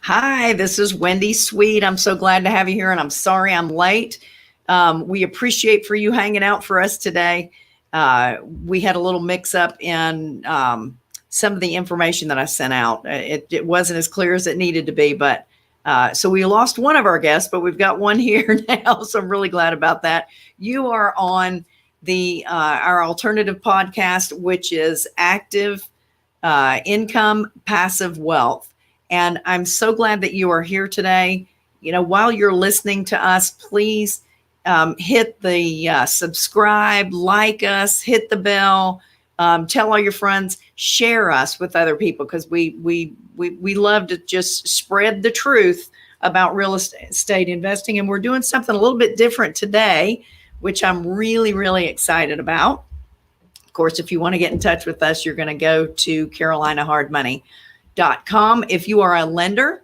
Hi, this is Wendy Sweet. I'm so glad to have you here, and I'm sorry I'm late. We appreciate for you hanging out for us today. We had a little mix up in some of the information that I sent out. It wasn't as clear as it needed to be, but so we lost one of our guests, but we've got one here now, so I'm really glad about that. You are on the our alternative podcast, which is Active Income Passive Wealth. And I'm so glad that you are here today. You know, while you're listening to us, please hit the subscribe, like us, hit the bell, tell all your friends, share us with other people, because we love to just spread the truth about real estate investing. And we're doing something a little bit different today, which I'm really, really excited about. Of course, if you want to get in touch with us, you're going to go to carolinahardmoney.com. If you are a lender,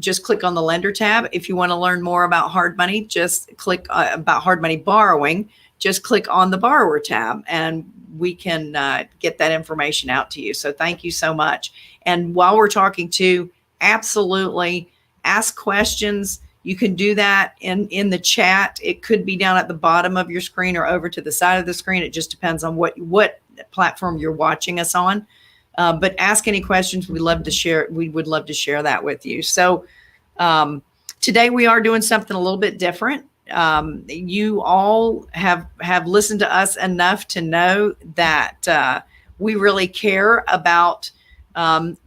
just click on the lender tab. If you want to learn more about hard money, just click about hard money borrowing. Just click on the borrower tab, and we can get that information out to you. So thank you so much. And while we're talking to, absolutely ask questions. You can do that in the chat. It could be down at the bottom of your screen or over to the side of the screen. It just depends on what platform you're watching us on. But ask any questions. We would love to share that with you. So today we are doing something a little bit different. You all have listened to us enough to know that we really care about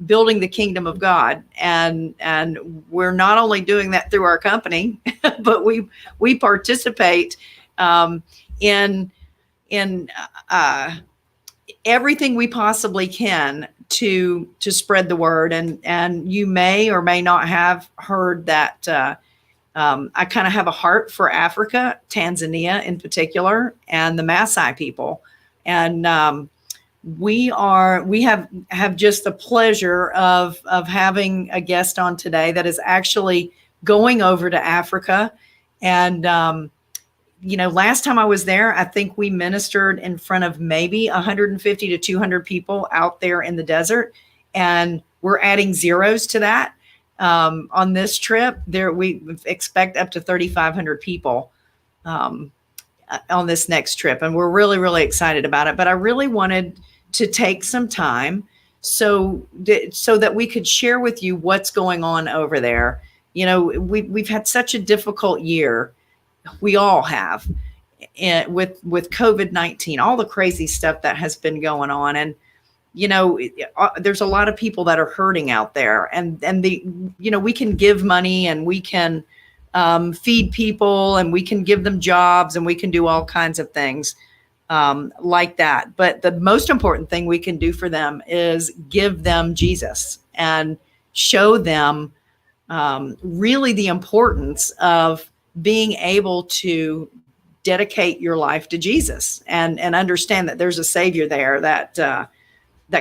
building the kingdom of God, and we're not only doing that through our company, but we participate in everything we possibly can to spread the word. And you may or may not have heard that I kind of have a heart for Africa, Tanzania in particular, and the Maasai people. And we have just the pleasure of having a guest on today that is actually going over to Africa. And last time I was there, I think we ministered in front of maybe 150 to 200 people out there in the desert. And we're adding zeros to that. On this trip, we expect up to 3,500 people on this next trip. And we're really, really excited about it. But I really wanted to take some time so that we could share with you what's going on over there. You know, we've had such a difficult year. We all have, with COVID-19, all the crazy stuff that has been going on. And, there's a lot of people that are hurting out there, and we can give money, and we can feed people, and we can give them jobs, and we can do all kinds of things like that. But the most important thing we can do for them is give them Jesus and show them really the importance of being able to dedicate your life to Jesus and understand that there's a Savior there that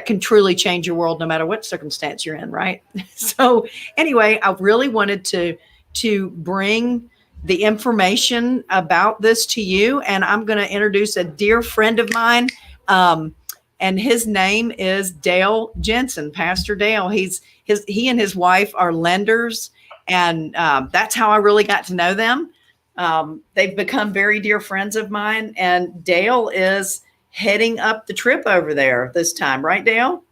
can truly change your world no matter what circumstance you're in, right? So anyway, I really wanted to bring the information about this to you, and I'm going to introduce a dear friend of mine, and his name is Dale Jensen, Pastor Dale. He and his wife are lenders, and that's how I really got to know them. They've become very dear friends of mine, and Dale is heading up the trip over there this time, right, Dale?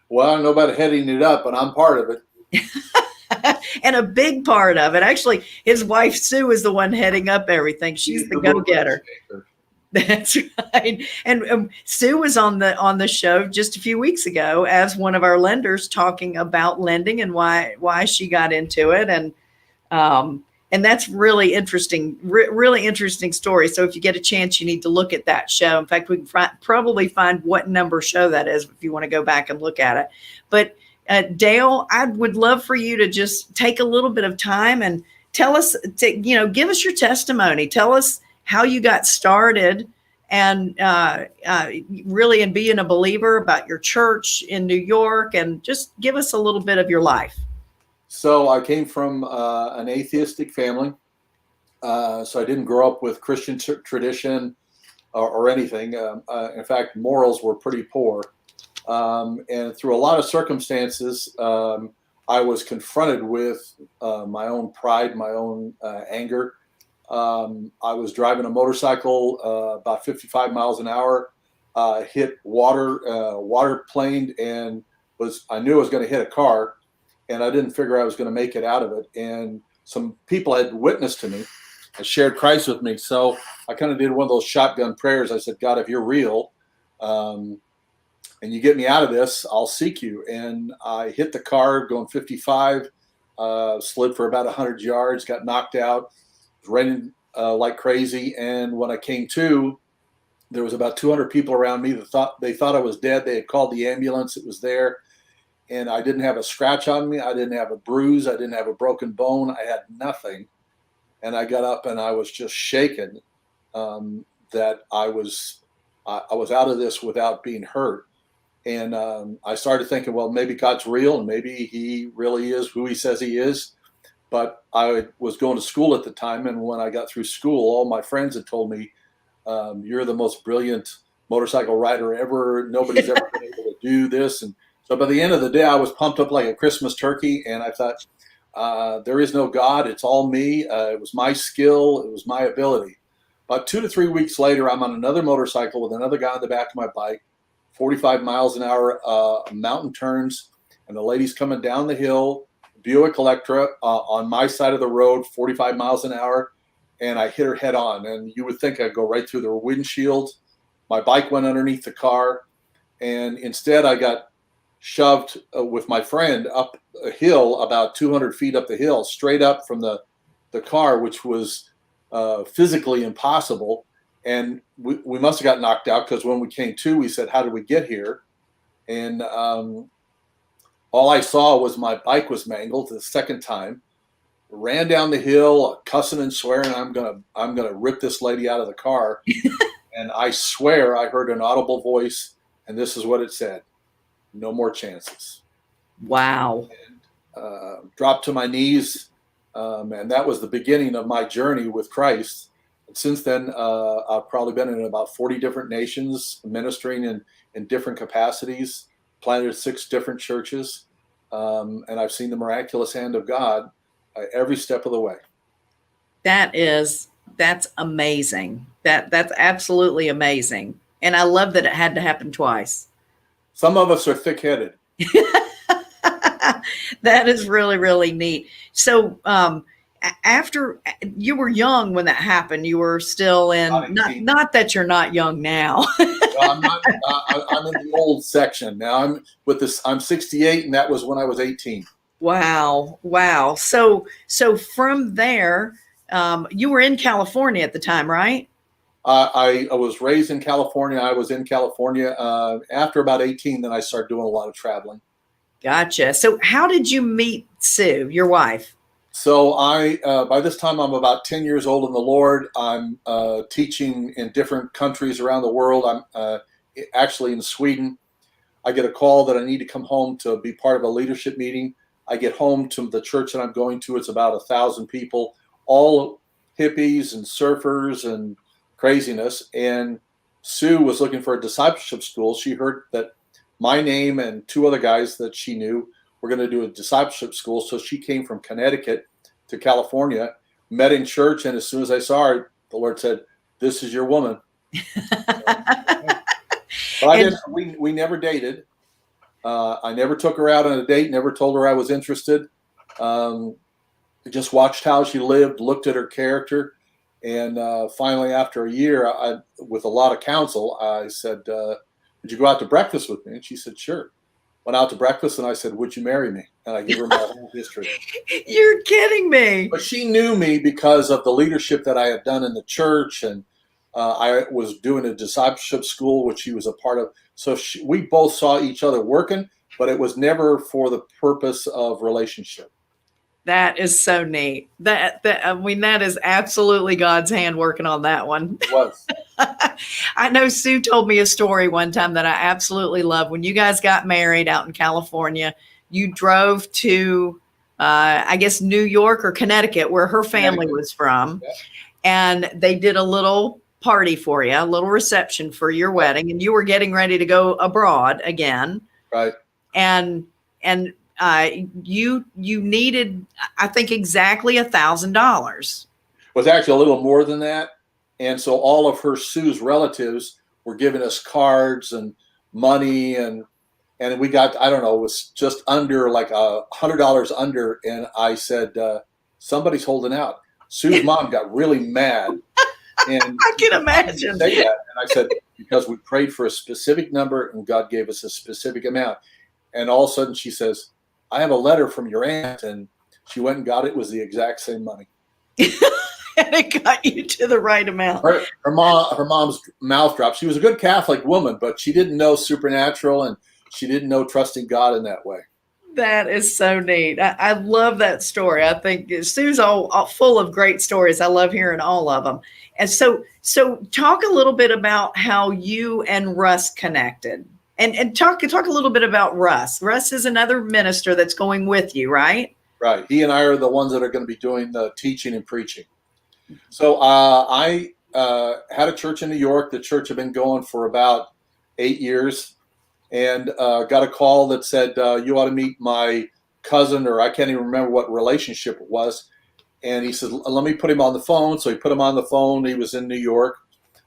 Well, I don't know about heading it up, but I'm part of it. And a big part of it. Actually, his wife, Sue, is the one heading up everything. She's the go-getter. That's right. And Sue was on the show just a few weeks ago as one of our lenders, talking about lending and why she got into it. And that's really interesting, really interesting story. So if you get a chance, you need to look at that show. In fact, we can probably find what number show that is if you want to go back and look at it. But Dale, I would love for you to just take a little bit of time and tell us, give us your testimony. Tell us how you got started, and really in being a believer, about your church in New York, and just give us a little bit of your life. So I came from an atheistic family. So I didn't grow up with Christian tradition or anything. In fact, morals were pretty poor. And through a lot of circumstances, I was confronted with my own pride, my own anger. I was driving a motorcycle about 55 miles an hour, hit water planed, and I knew I was going to hit a car, and I didn't figure I was going to make it out of it. And some people had witnessed to me and shared Christ with me. So I kind of did one of those shotgun prayers. I said, God, if you're real, and you get me out of this, I'll seek you. And I hit the car going 55, slid for about 100 yards, got knocked out, was raining like crazy. And when I came to, there was about 200 people around me that thought I was dead. They had called the ambulance. It was there. And I didn't have a scratch on me. I didn't have a bruise. I didn't have a broken bone. I had nothing. And I got up and I was just shaken that I was out of this without being hurt. And I started thinking, well, maybe God's real and maybe he really is who he says he is. But I was going to school at the time. And when I got through school, all my friends had told me, you're the most brilliant motorcycle rider ever. Nobody's ever been able to do this. And so by the end of the day, I was pumped up like a Christmas turkey. And I thought, there is no God. It's all me. It was my skill. It was my ability. About 2 to 3 weeks later, I'm on another motorcycle with another guy on the back of my bike, 45 miles an hour, mountain turns, and the lady's coming down the hill, Buick Electra on my side of the road, 45 miles an hour, and I hit her head on. And you would think I'd go right through the windshield. My bike went underneath the car, and instead I got shoved with my friend up a hill about 200 feet up the hill, straight up from the car, which was physically impossible. And we must have got knocked out because when we came to, we said, how did we get here? And all I saw was my bike was mangled the second time. Ran down the hill, cussing and swearing, I'm gonna rip this lady out of the car. And I swear I heard an audible voice, and this is what it said: no more chances. Wow. And dropped to my knees, and that was the beginning of my journey with Christ. And since then, I've probably been in about 40 different nations, ministering in different capacities, planted 6 different churches, and I've seen the miraculous hand of God every step of the way. That's amazing. That's absolutely amazing. And I love that it had to happen twice. Some of us are thick-headed. That is really, really neat. So, after you were young when that happened, you were still in, not that you're not young now. I'm not, I'm in the old section now. I'm 68, and that was when I was 18. Wow. So from there, you were in California at the time, right? I was raised in California. I was in California. After about 18, then I started doing a lot of traveling. Gotcha. So how did you meet Sue, your wife? So by this time, I'm about 10 years old in the Lord. I'm teaching in different countries around the world. I'm actually in Sweden. I get a call that I need to come home to be part of a leadership meeting. I get home to the church that I'm going to. It's about 1,000 people, all hippies and surfers and craziness. And Sue was looking for a discipleship school. She heard that my name and 2 other guys that she knew were going to do a discipleship school. So she came from Connecticut to California, met in church. And as soon as I saw her, the Lord said, this is your woman. But we never dated. I never took her out on a date, never told her I was interested. Just watched how she lived, looked at her character. And finally, after a year, with a lot of counsel, I said, would you go out to breakfast with me? And she said, sure. Went out to breakfast, and I said, would you marry me? And I gave her my whole history. You're kidding me. But she knew me because of the leadership that I had done in the church. And I was doing a discipleship school, which she was a part of. So we both saw each other working, but it was never for the purpose of relationship. That is so neat. That is absolutely God's hand working on that one. It was. I know Sue told me a story one time that I absolutely love. When you guys got married out in California, you drove to, I guess, New York or Connecticut, where her family was from. Yeah. And they did a little party for you, a little reception for your wedding. And you were getting ready to go abroad again. Right. And you needed, I think, exactly $1,000. Was actually a little more than that. And so all of her Sue's relatives were giving us cards and money, and we got, I don't know, it was just under like $100 under. And I said, somebody's holding out. Sue's mom got really mad. And I can imagine. Say that. And I said, because we prayed for a specific number and God gave us a specific amount. And all of a sudden she says, I have a letter from your aunt. And she went and got it. It was the exact same money. And it got you to the right amount. Her mom's mouth dropped. She was a good Catholic woman, but she didn't know supernatural, and she didn't know trusting God in that way. That is so neat. I love that story. I think Sue's all full of great stories. I love hearing all of them. And so talk a little bit about how you and Russ connected, and talk a little bit about Russ. Russ is another minister that's going with you, right? Right. He and I are the ones that are going to be doing the teaching and preaching. So I had a church in New York. The church had been going for about 8 years, and got a call that said, you ought to meet my cousin, or I can't even remember what relationship it was. And he said, let me put him on the phone. So he put him on the phone. He was in New York.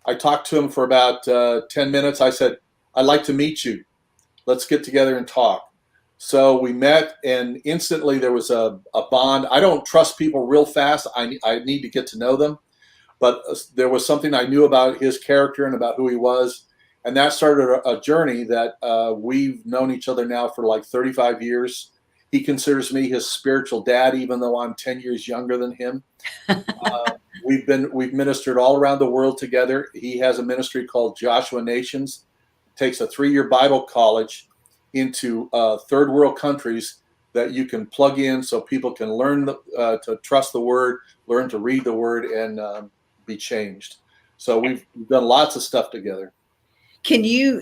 I talked to him for about 10 minutes. I said, I'd like to meet you. Let's get together and talk. So we met, and instantly there was a bond. I don't trust people real fast. I need to get to know them. But there was something I knew about his character and about who he was. And that started a journey that we've known each other now for like 35 years. He considers me his spiritual dad, even though I'm 10 years younger than him. We've ministered all around the world together. He has a ministry called Joshua Nations. It takes a 3-year Bible college into third world countries that you can plug in so people can learn to trust the word, learn to read the word, and be changed. So we've done lots of stuff together. Can you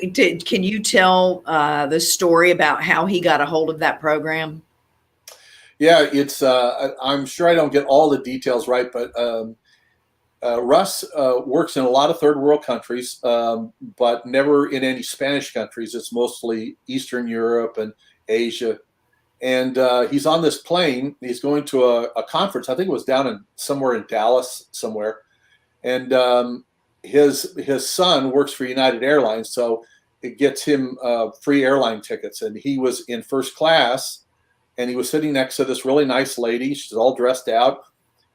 tell the story about how he got a hold of that program? Yeah, it's I'm sure I don't get all the details right, but Russ works in a lot of third world countries, but never in any Spanish countries. It's mostly Eastern Europe and Asia. And he's on this plane. He's going to a conference. I think it was down somewhere in Dallas somewhere. And his son works for United Airlines, so it gets him free airline tickets. And he was in first class, and he was sitting next to this really nice lady. She's all dressed out.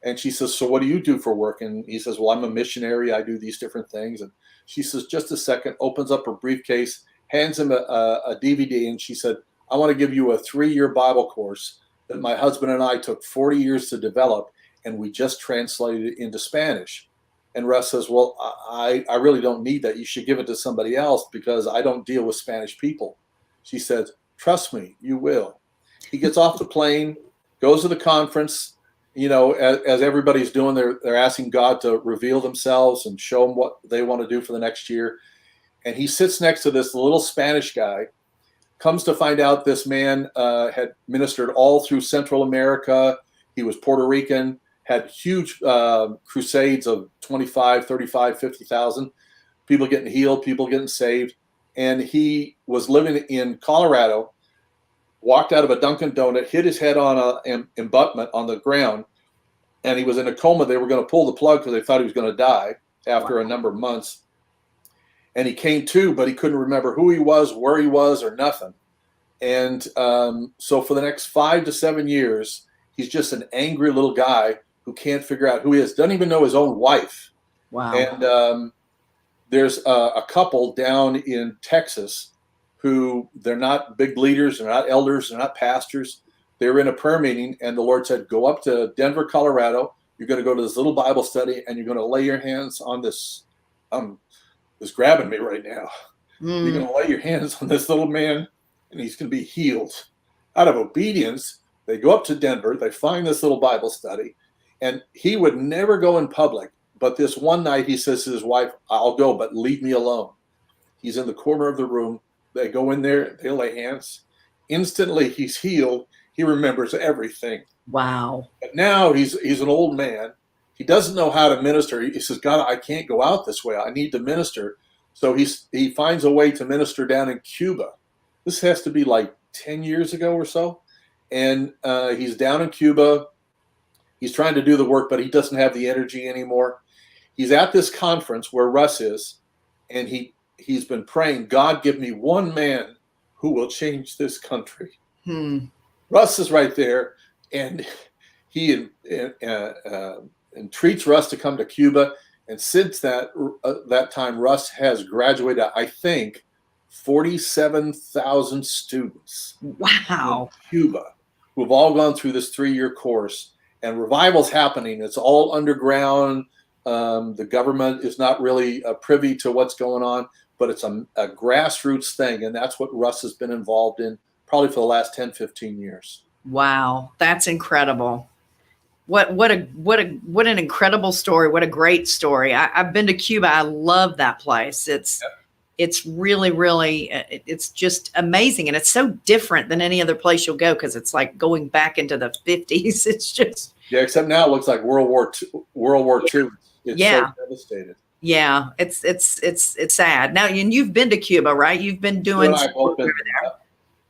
And she says, so what do you do for work? And he says, well, I'm a missionary. I do these different things. And she says, just a second, opens up her briefcase, hands him a DVD. And she said, I want to give you a 3-year Bible course that my husband and I took 40 years to develop, and we just translated it into Spanish. And Russ says, well, I really don't need that. You should give it to somebody else because I don't deal with Spanish people. She said, trust me, you will. He gets off the plane, goes to the conference. You know, as everybody's doing, they're asking God to reveal themselves and show them what they want to do for the next year. And he sits next to this little Spanish guy. Comes to find out this man had ministered all through Central America. He was Puerto Rican, had huge crusades of 25, 35, 50,000. People getting healed, people getting saved. And he was living in Colorado, walked out of a Dunkin' Donut, hit his head on an abutment on the ground, and he was in a coma. They were going to pull the plug because they thought he was going to die after a number of months. And he came to, but he couldn't remember who he was, where he was, or nothing. And so for the next 5 to 7 years, he's just an angry little guy who can't figure out who he is, doesn't even know his own wife. Wow. And there's a couple down in Texas who they're not big leaders, they're not elders, they're not pastors. They were in a prayer meeting, and the Lord said, go up to Denver, Colorado. You're going to go to this little Bible study, and you're going to lay your hands on this. Is grabbing me right now. You're going to lay your hands on this little man, and he's going to be healed. Out of obedience, they go up to Denver. They find this little Bible study, and he would never go in public. But this one night, he says to his wife, I'll go, but leave me alone. He's in the corner of the room. They go in there. They lay hands. Instantly, he's healed. He remembers everything. Wow. But now he's an old man. He doesn't know how to minister. He says, God, I can't go out this way. I need to minister. So he finds a way to minister down in Cuba. This has to be like 10 years ago or so. and he's down in Cuba. He's trying to do the work, but he doesn't have the energy anymore. He's at this conference where Russ is, and he's been praying, God, give me one man who will change this country. Russ is right there, and he entreats Russ to come to Cuba. And since that time, Russ has graduated, I think, 47,000 students. Wow. In Cuba, who have all gone through this 3-year course. And revival's happening. It's all underground. The government is not really privy to what's going on, but it's a grassroots thing. And that's what Russ has been involved in probably for the last 10, 15 years. Wow. That's incredible. What an incredible story. What a great story. I've been to Cuba. I love that place. It's really, really, it's just amazing. And it's so different than any other place you'll go, because it's like going back into the 50s. It's just. Yeah, except now it looks like World War II. It's so devastated. Yeah, it's sad. Now, and you've been to Cuba, right? You've been doing work over there.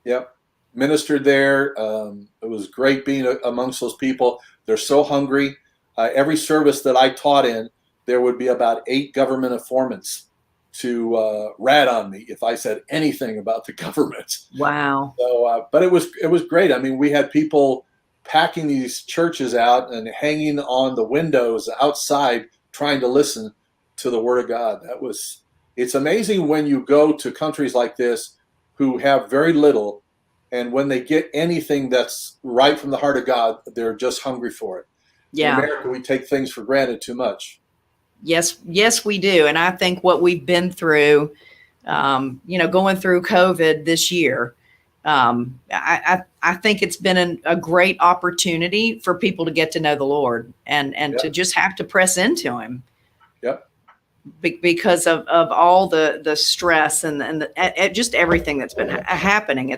Yep. Ministered there. It was great being amongst those people. They're so hungry. Every service that I taught in, there would be about 8 government informants to rat on me if I said anything about the government. Wow. So, but it was great. I mean, we had people packing these churches out and hanging on the windows outside trying to listen to the word of God. It's amazing when you go to countries like this who have very little, and when they get anything that's right from the heart of God, they're just hungry for it. Yeah. In America, we take things for granted too much. Yes, we do. And I think what we've been through, going through COVID this year, I think it's been a great opportunity for people to get to know the Lord and to just have to press into Him. Yep. Because of all the stress and just everything that's been happening. I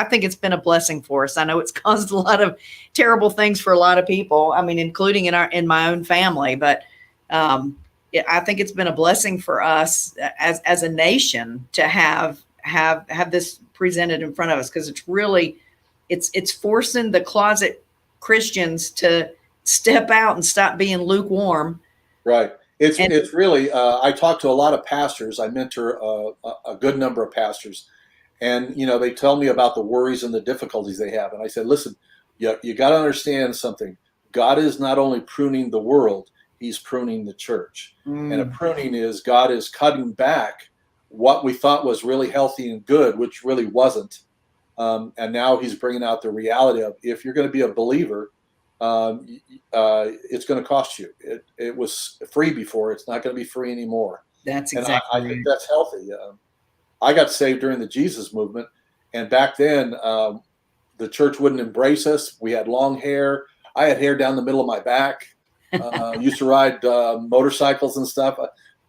think it's been a blessing for us. I know it's caused a lot of terrible things for a lot of people. I mean, including in my own family, but I think it's been a blessing for us as a nation to have this presented in front of us, because it's forcing the closet Christians to step out and stop being lukewarm. Right. It's really, I talk to a lot of pastors. I mentor a good number of pastors, and, they tell me about the worries and the difficulties they have. And I said, listen, you got to understand something. God is not only pruning the world, He's pruning the church. And a pruning is God is cutting back what we thought was really healthy and good, which really wasn't. And now He's bringing out the reality of, if you're going to be a believer, it's going to cost you. It was free before. It's not going to be free anymore. That's exactly I think that's healthy. I got saved during the Jesus movement, and back then the church wouldn't embrace us. We had long hair. I had hair down the middle of my back. Used to ride motorcycles and stuff.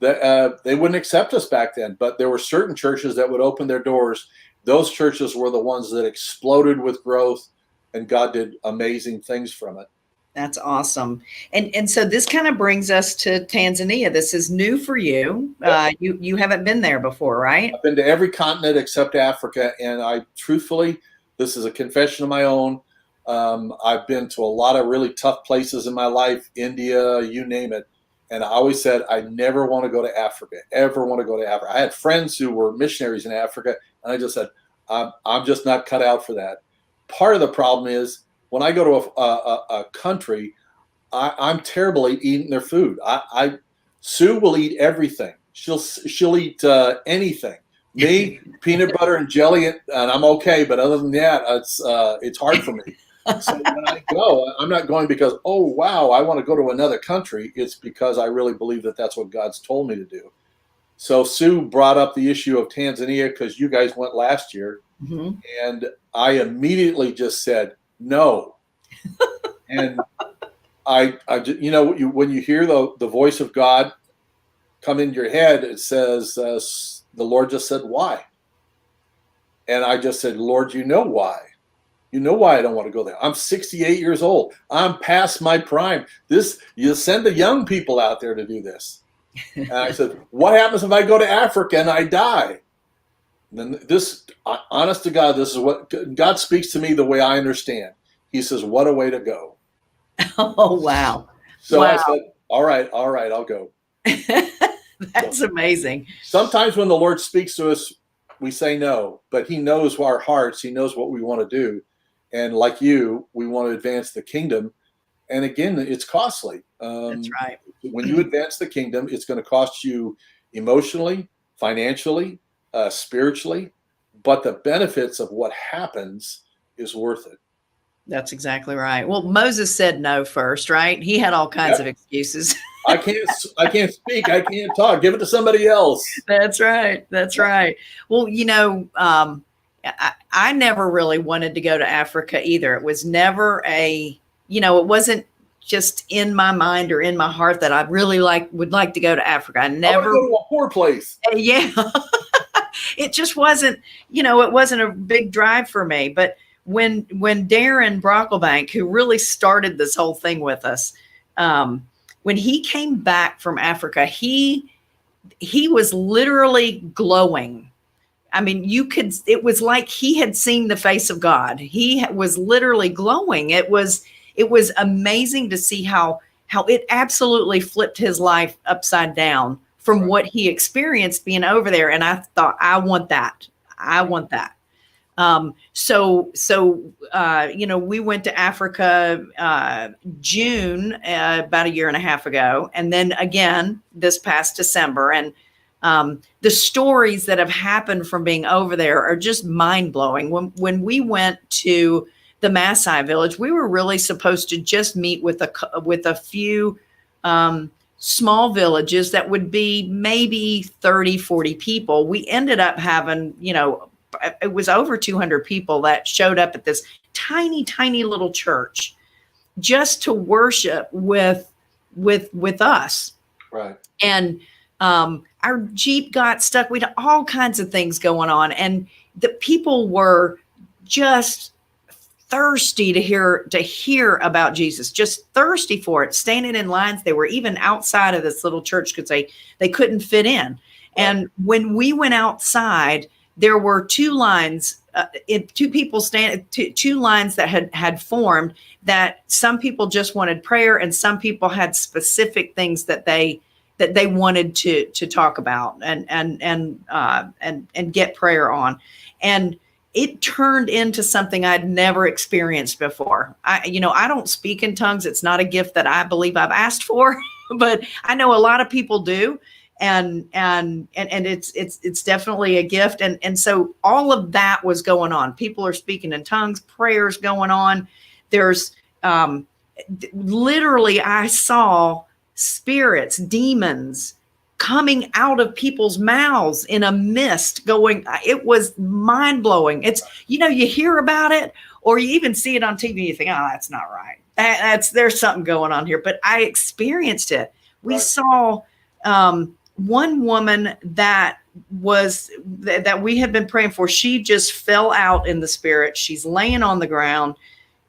They wouldn't accept us back then, but there were certain churches that would open their doors. Those churches were the ones that exploded with growth, and God did amazing things from it. That's awesome. And so this kind of brings us to Tanzania. This is new for you. Yep. You haven't been there before, right? I've been to every continent except Africa. And truthfully, this is a confession of my own. I've been to a lot of really tough places in my life, India, you name it. And I always said, I never want to go to Africa, ever want to go to Africa. I had friends who were missionaries in Africa, and I just said, I'm just not cut out for that. Part of the problem is, when I go to a country, I'm terrible at eating their food. Sue will eat everything. She'll eat anything. Me, peanut butter and jelly, and I'm okay. But other than that, it's hard for me. So when I go, I'm not going because, oh wow, I want to go to another country. It's because I really believe that that's what God's told me to do. So Sue brought up the issue of Tanzania because you guys went last year, and I immediately just said no. And when you hear the voice of God come into your head, it says, the Lord just said, why? And I just said, Lord, you know why. You know why I don't want to go there. I'm 68 years old. I'm past my prime. You send the young people out there to do this. And I said, what happens if I go to Africa and I die? Then this, honest to God, this is what God speaks to me the way I understand. He says, "What a way to go." Oh, wow. So I Wow. said, "All right, I'll go." That's amazing. Sometimes when the Lord speaks to us, we say no, but He knows our hearts. He knows what we want to do, and like you, we want to advance the kingdom. And again, it's costly. That's right. When you advance the kingdom, it's going to cost you emotionally, financially, spiritually, but the benefits of what happens is worth it. That's exactly right. Well, Moses said no first, right? He had all kinds of Yep. excuses. I can't speak. I can't talk. Give it to somebody else. That's right. That's Yep. right. Well, I never really wanted to go to Africa either. It was never it wasn't just in my mind or in my heart that I really would like to go to Africa. I I want to never, go to a poor place. yeah, it just wasn't, it wasn't a big drive for me. But when Darren Brocklebank, who really started this whole thing with us, when he came back from Africa, he was literally glowing. I mean, it was like he had seen the face of God. He was literally glowing. It was amazing to see how it absolutely flipped his life upside down from Right. what he experienced being over there. And I thought, I want that. I want that. We went to Africa, June, about a year and a half ago. And then again, this past December. And, the stories that have happened from being over there are just mind blowing. When we went to the Maasai village, we were really supposed to just meet with a few, small villages that would be maybe 30, 40 people. We ended up having, it was over 200 people that showed up at this tiny, tiny little church just to worship with us. Right. And our Jeep got stuck. We had all kinds of things going on, and the people were just thirsty to hear about Jesus, just thirsty for it, standing in lines. They were even outside of this little church because they couldn't fit in. Right. And when we went outside, there were two lines, two lines that had formed, that some people just wanted prayer and some people had specific things that they wanted to talk about and get prayer on. And it turned into something I'd never experienced before. I don't speak in tongues. It's not a gift that I believe I've asked for, but I know a lot of people do. And it's definitely a gift. And so all of that was going on. People are speaking in tongues, prayers going on. There's, literally, I saw spirits, demons coming out of people's mouths in a mist going. It was mind blowing. It's, you hear about it or you even see it on TV. You think, oh, that's not right. There's something going on here. But I experienced it. We Right. saw one woman that we had been praying for. She just fell out in the spirit. She's laying on the ground.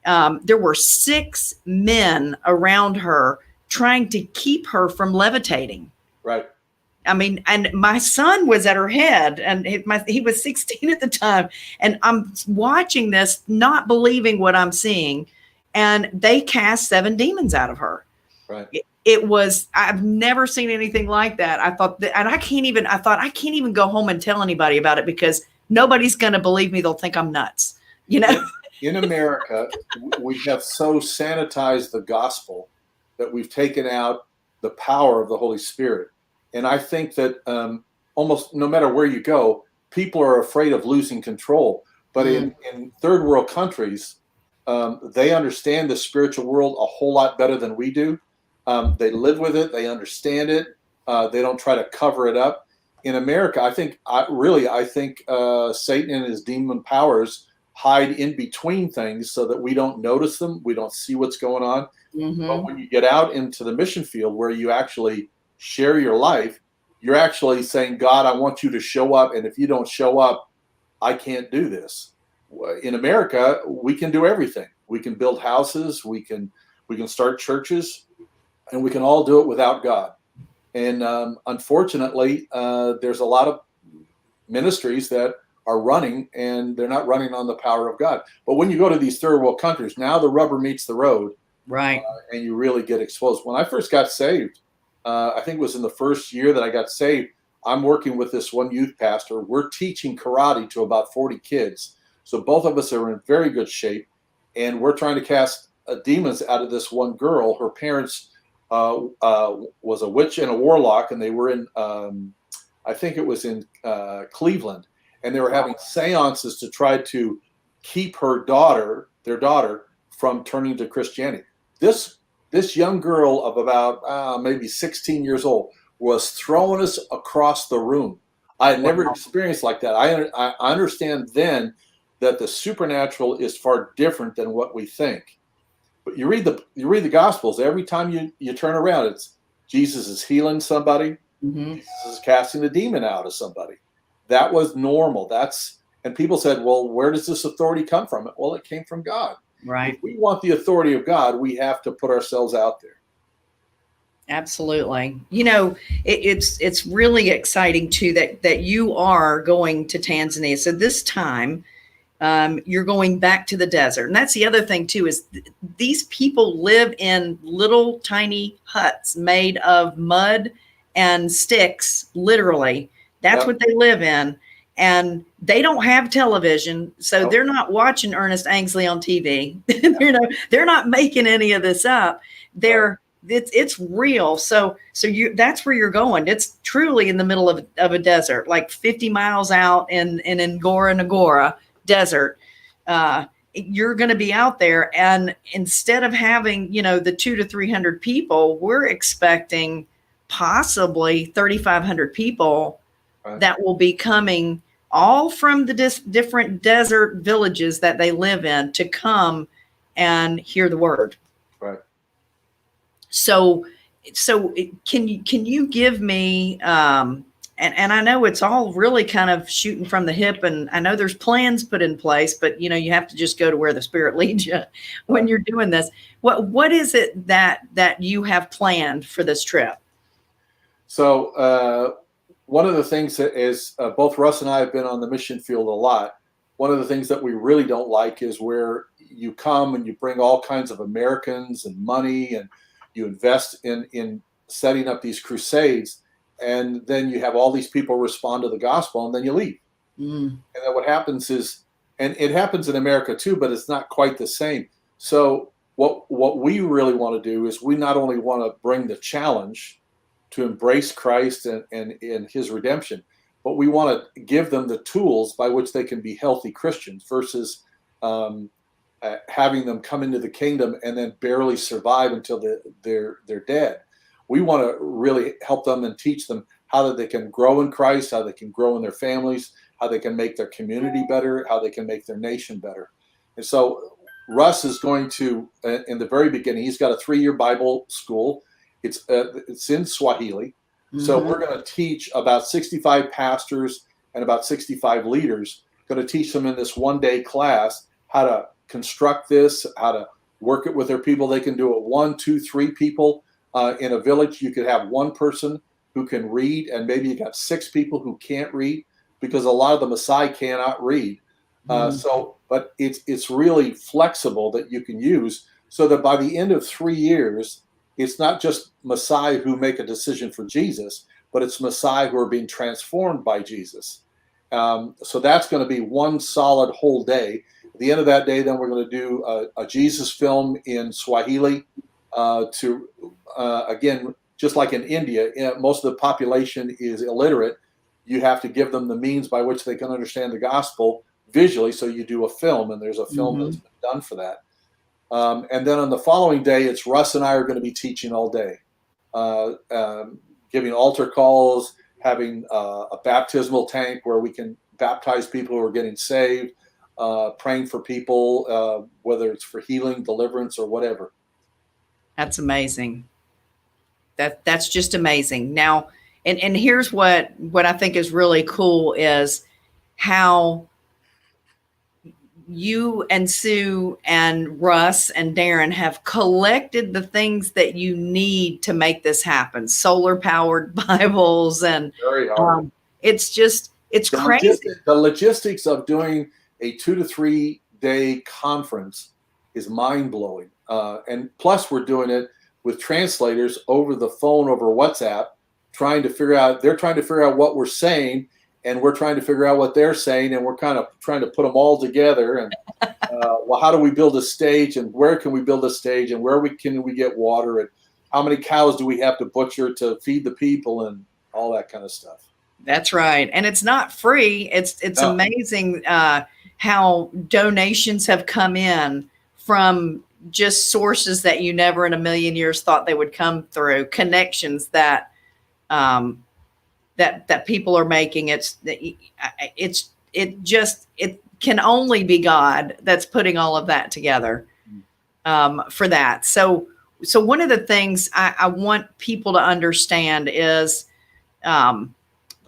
There were 6 men around her trying to keep her from levitating. Right. I mean, and my son was at her head, and he was 16 at the time. And I'm watching this, not believing what I'm seeing. And they cast 7 demons out of her. Right. It was, I've never seen anything like that. I thought that, and I can't even go home and tell anybody about it because nobody's going to believe me. They'll think I'm nuts, In America, we have so sanitized the gospel that we've taken out the power of the Holy Spirit. And I think that almost no matter where you go, people are afraid of losing control. But in third world countries, they understand the spiritual world a whole lot better than we do. They live with it. They understand it. They don't try to cover it up. In America, I think Satan and his demon powers hide in between things so that we don't notice them. We don't see what's going on. Mm-hmm. But when you get out into the mission field where you actually share your life, you're actually saying, God, I want you to show up. And if you don't show up, I can't do this. In America, we can do everything. We can build houses. We can start churches, and we can all do it without God. And unfortunately, there's a lot of ministries that are running, and they're not running on the power of God. But when you go to these third world countries, now the rubber meets the road, Right. and you really get exposed. When I first got saved, I think it was in the first year that I got saved, I'm working with this one youth pastor. We're teaching karate to about 40 kids. So both of us are in very good shape, and we're trying to cast demons out of this one girl. Her parents was a witch and a warlock, and they were in, I think it was in Cleveland, and they were having seances to try to keep their daughter, from turning to Christianity. This young girl of about maybe 16 years old was throwing us across the room. I had never experienced like that. I understand then that the supernatural is far different than what we think. But you read the Gospels, every time you turn around, it's Jesus is healing somebody. Mm-hmm. Jesus is casting a demon out of somebody. That was normal. And people said, well, where does this authority come from? Well, it came from God. Right. If we want the authority of God, we have to put ourselves out there. Absolutely. It's really exciting too that you are going to Tanzania. So this time you're going back to the desert. And that's the other thing too, is these people live in little tiny huts made of mud and sticks, literally. That's what they live in. And they don't have television, so they're not watching Ernest Angsley on TV. They're not making any of this up. It's real. So that's where you're going. It's truly in the middle of a desert, like 50 miles out in Ngora desert. You're going to be out there, and instead of having the 200 to 300 people, we're expecting possibly 3,500 people that will be coming all from the different desert villages that they live in to come and hear the word. Right. So can you give me, and I know it's all really kind of shooting from the hip, and I know there's plans put in place, but you have to just go to where the Spirit leads you when you're doing this. What is it that you have planned for this trip? So one of the things that is, both Russ and I have been on the mission field a lot. One of the things that we really don't like is where you come and you bring all kinds of Americans and money, and you invest in setting up these crusades, and then you have all these people respond to the gospel, and then you leave. And then what happens is, and it happens in America too, but it's not quite the same. So what we really want to do is, we not only want to bring the challenge to embrace Christ and his redemption, but we want to give them the tools by which they can be healthy Christians versus having them come into the kingdom and then barely survive until they're dead. We want to really help them and teach them how that they can grow in Christ, how they can grow in their families, how they can make their community better, how they can make their nation better. And so Russ is going to, in the very beginning, he's got a 3-year Bible school. It's in Swahili. So we're going to teach about 65 pastors and about 65 leaders, going to teach them in this 1-day class how to construct this, how to work it with their people. They can do it 1, 2, 3 people. In a village, you could have one person who can read, and maybe you got 6 people who can't read, because a lot of the Maasai cannot read. But it's really flexible that you can use, so that by the end of 3 years, it's not just Maasai who make a decision for Jesus, but it's Maasai who are being transformed by Jesus. So that's going to be one solid whole day. At the end of that day, then we're going to do a Jesus film in Swahili again, just like in India, most of the population is illiterate. You have to give them the means by which they can understand the gospel visually. So you do a film, and there's a film that's been done for that. And then on the following day, it's Russ and I are going to be teaching all day, giving altar calls, having a baptismal tank where we can baptize people who are getting saved, praying for people, whether it's for healing, deliverance, or whatever. That's amazing. That's just amazing. Now, and here's what I think is really cool is how you and Sue and Russ and Darren have collected the things that you need to make this happen. Solar powered Bibles, and very hard. It's just, It's crazy. The logistics of doing a 2 to 3 day conference is mind blowing. And plus, we're doing it with translators over the phone, over WhatsApp, they're trying to figure out what we're saying, and we're trying to figure out what they're saying, and we're kind of trying to put them all together. And well, how do we build a stage, and where can we build a stage, and can we get water, and how many cows do we have to butcher to feed the people, and all that kind of stuff. That's right. And it's not free. It's amazing how donations have come in from just sources that you never in a million years thought they would come through, connections that that people are making. It can only be God that's putting all of that together for that. So one of the things I want people to understand is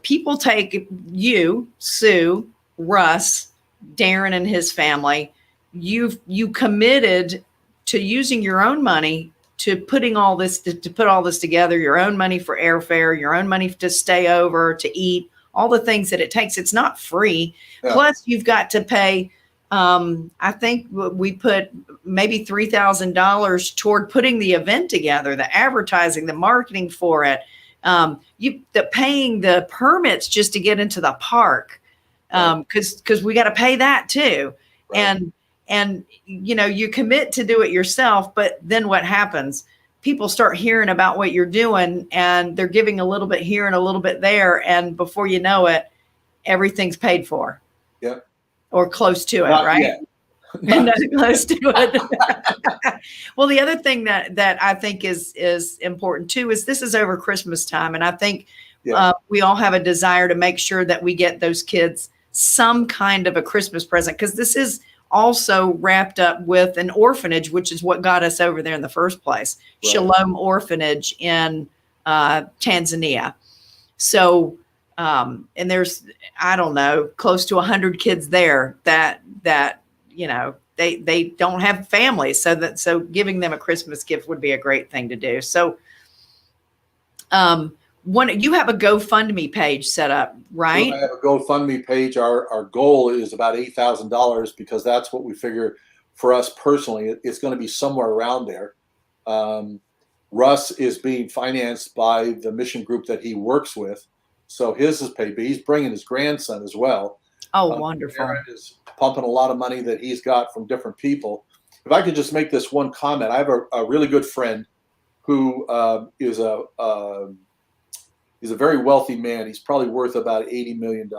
people take you, Sue, Russ, Darren and his family, you committed to using your own money to putting all this, to put all this together, your own money for airfare, your own money to stay over, to eat, all the things that it takes. It's not free. Yeah. Plus you've got to pay, I think we put maybe $3,000 toward putting the event together, the advertising, the marketing for it. Paying the permits just to get into the park. Cause we got to pay that too. Right. And, you know, you commit to do it yourself, but then what happens? People start hearing about what you're doing and they're giving a little bit here and a little bit there. And before you know it, everything's paid for. Yep. Or close to it. Not right. Yet. Not close to it. Well, the other thing that I think is important too, is this is over Christmas time. And I think we all have a desire to make sure that we get those kids some kind of a Christmas present, because this is also wrapped up with an orphanage, which is what got us over there in the first place. Right. Shalom Orphanage in Tanzania. So, and there's, I don't know, close to 100 kids there that, you know, they don't have families. So giving them a Christmas gift would be a great thing to do. So, you have a GoFundMe page set up, right? I have a GoFundMe page. Our goal is about $8,000 because that's what we figure for us personally. It's going to be somewhere around there. Russ is being financed by the mission group that he works with. So his is paid, but he's bringing his grandson as well. Oh, wonderful. Aaron is pumping a lot of money that he's got from different people. If I could just make this one comment, I have a really good friend who he's a very wealthy man. He's probably worth about $80 million.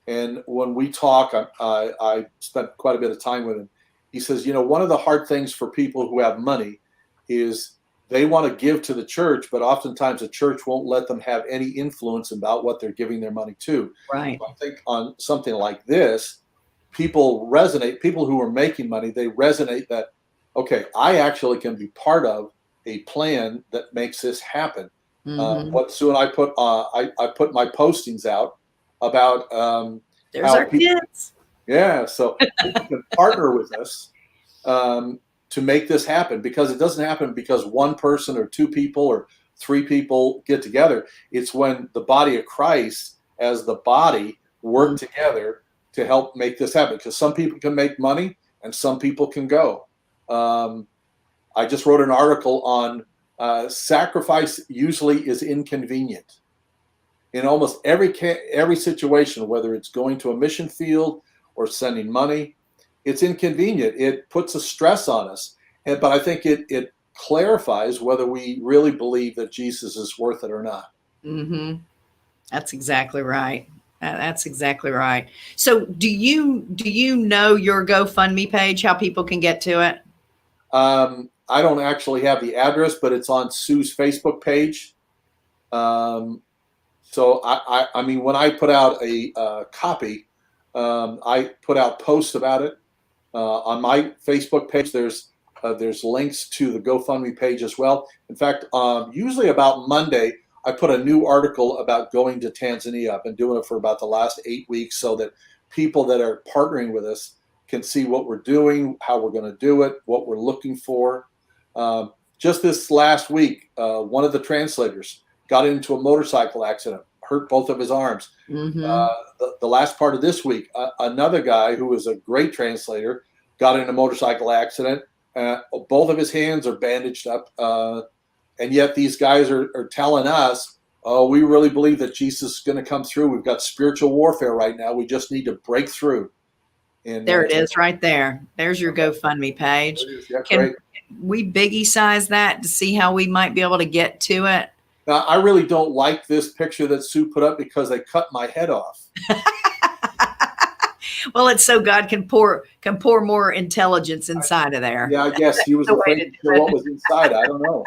And when we talk, I spent quite a bit of time with him. He says, you know, one of the hard things for people who have money is they want to give to the church, but oftentimes the church won't let them have any influence about what they're giving their money to. Right. So I think on something like this, people who are making money, they resonate that, okay, I actually can be part of a plan that makes this happen. Mm-hmm. What Sue and I put, I put my postings out about there's our kids. Yeah, so people can partner with us to make this happen, because it doesn't happen because one person or two people or three people get together. It's when the body of Christ as the body work together to help make this happen, because some people can make money and some people can go. I just wrote an article on sacrifice usually is inconvenient. In almost every situation, whether it's going to a mission field or sending money, it's inconvenient. It puts a stress on us. But I think it clarifies whether we really believe that Jesus is worth it or not. Mm-hmm. That's exactly right. That's exactly right. So do you know your GoFundMe page, how people can get to it? I don't actually have the address, but it's on Sue's Facebook page. So I mean, when I put out a copy, I put out posts about it on my Facebook page. There's links to the GoFundMe page as well. In fact, usually about Monday, I put a new article about going to Tanzania. I've been doing it for about the last 8 weeks, so that people that are partnering with us can see what we're doing, how we're going to do it, what we're looking for. Just this last week, one of the translators got into a motorcycle accident, hurt both of his arms. Mm-hmm. The last part of this week, another guy who was a great translator got in a motorcycle accident. Both of his hands are bandaged up. And yet these guys are telling us, oh, we really believe that Jesus is going to come through. We've got spiritual warfare right now. We just need to break through. And There it is right there. There's your GoFundMe page. Yeah, Can great. we biggie size that to see how we might be able to get to it? Now, I really don't like this picture that Sue put up because they cut my head off. Well, it's so God can pour more intelligence inside of there. Yeah, I guess he was afraid to show what was inside. I don't know.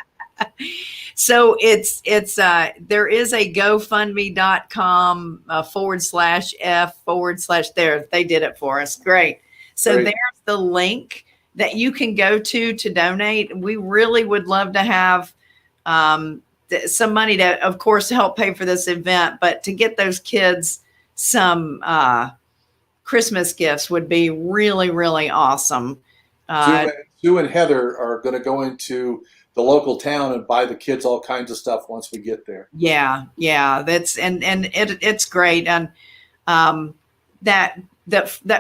So it's there is a GoFundMe.com /F/ there. They did it for us. Great. So Great. There's the link that you can go to donate. We really would love to have some money to, of course, help pay for this event, but to get those kids some Christmas gifts would be really, really awesome. Sue and Heather are going to go into the local town and buy the kids all kinds of stuff once we get there. Yeah, that's and it's great. And that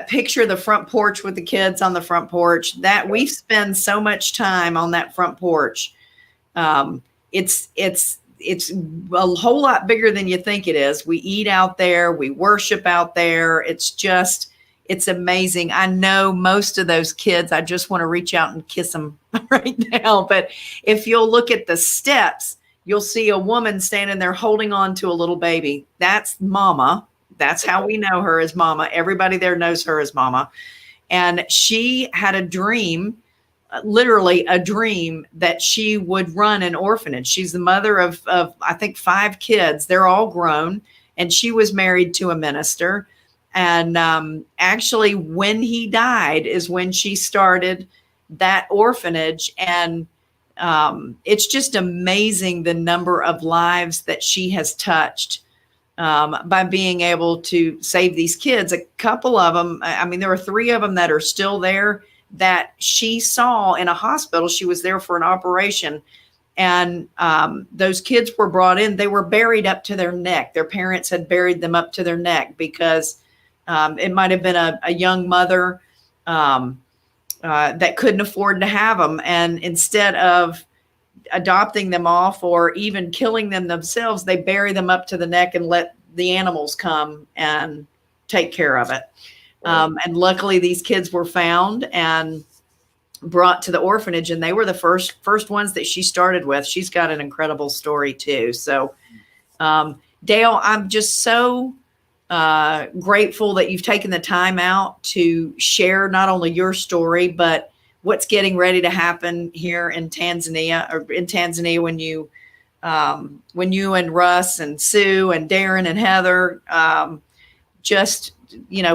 picture of the front porch with the kids on the front porch, that we spend so much time on that front porch. It's a whole lot bigger than you think it is. We eat out there, we worship out there. It's amazing. I know most of those kids, I just want to reach out and kiss them right now. But if you'll look at the steps, you'll see a woman standing there holding on to a little baby. That's Mama. That's how we know her as Mama. Everybody there knows her as Mama. And she had a dream, literally a dream, that she would run an orphanage. She's the mother of I think 5 kids. They're all grown. And she was married to a minister. And actually, when he died is when she started that orphanage. And it's just amazing the number of lives that she has touched by being able to save these kids. A couple of them, I mean, there are 3 of them that are still there that she saw in a hospital. She was there for an operation. And those kids were brought in. They were buried up to their neck. Their parents had buried them up to their neck because it might have been a young mother that couldn't afford to have them. And instead of adopting them off or even killing them themselves, they bury them up to the neck and let the animals come and take care of it. And luckily, these kids were found and brought to the orphanage, and they were the first ones that she started with. She's got an incredible story too. So, Dale, I'm just so grateful that you've taken the time out to share not only your story, but what's getting ready to happen here in Tanzania, when you and Russ and Sue and Darren and Heather just,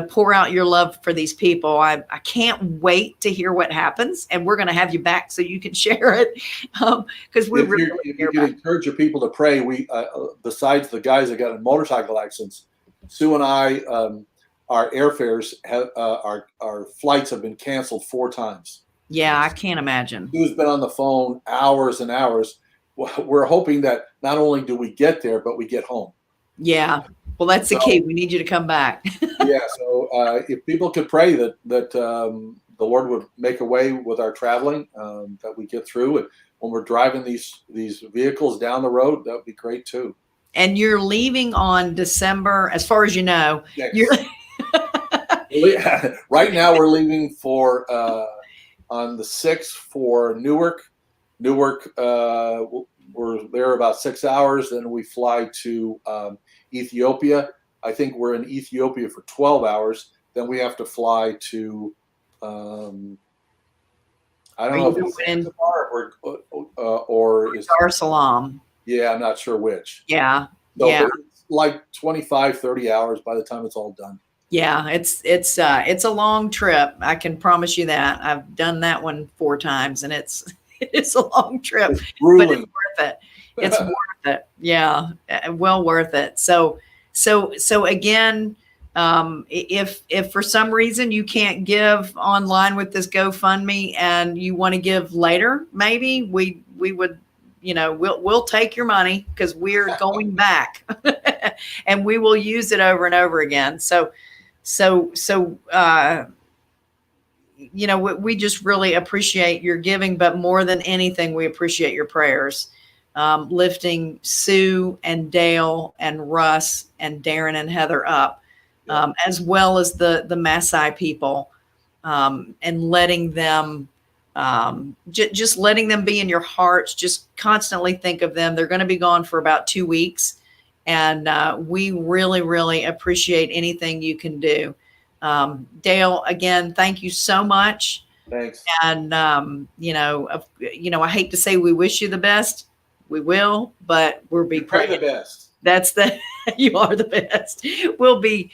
pour out your love for these people. I can't wait to hear what happens, and we're going to have you back so you can share it. Because if you can encourage your people to pray, we besides the guys that got in motorcycle accidents, Sue and I, our airfares our flights have been canceled 4 times. Yeah, I can't imagine. Sue's been on the phone hours and hours. We're hoping that not only do we get there, but we get home. Yeah. Well, that's the key. We need you to come back. Yeah. So if people could pray that the Lord would make a way with our traveling, that we get through, and when we're driving these vehicles down the road, that would be great too. And you're leaving on December, as far as you know. Yes. Right now, we're leaving for on the 6th for Newark. We're there about 6 hours. Then we fly to Ethiopia. I think we're in Ethiopia for 12 hours. Then we have to fly to, I don't know if it's Zanzibar or Dar es Salaam. Yeah, I'm not sure which. Yeah. So it's like 25, 30 hours by the time it's all done. Yeah, it's a long trip. I can promise you that. I've done that one 4 times, and it's a long trip, it's grueling. But it's worth it. It's worth it. Yeah, well worth it. So again, if for some reason you can't give online with this GoFundMe and you want to give later, maybe we would, we'll take your money because we're going back and we will use it over and over again. We just really appreciate your giving, but more than anything, we appreciate your prayers, lifting Sue and Dale and Russ and Darren and Heather up, as well as the Maasai people, and letting them, just letting them be in your hearts. Just constantly think of them. They're going to be gone for about 2 weeks. And we really, really appreciate anything you can do. Dale, again, thank you so much. Thanks. And, I hate to say we wish you the best. We will, but we'll be praying. Pray the best. You are the best. We'll be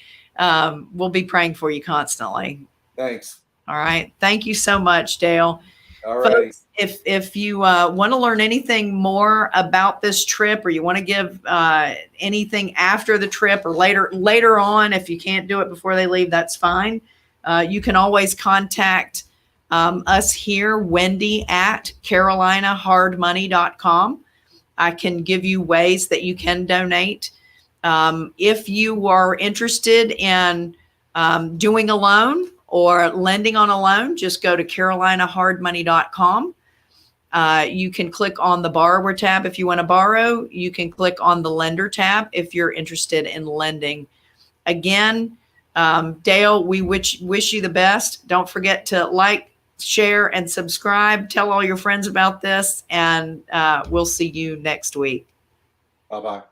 praying for you constantly. Thanks. All right. Thank you so much, Dale. All right. Folks, if you want to learn anything more about this trip, or you want to give anything after the trip, or later on, if you can't do it before they leave, that's fine. You can always contact us here, Wendy at carolinahardmoney.com. I can give you ways that you can donate. If you are interested in doing a loan or lending on a loan, just go to carolinahardmoney.com. You can click on the borrower tab if you want to borrow. You can click on the lender tab if you're interested in lending. Again, Dale, we wish you the best. Don't forget to like, share, and subscribe. Tell all your friends about this, and we'll see you next week. Bye-bye.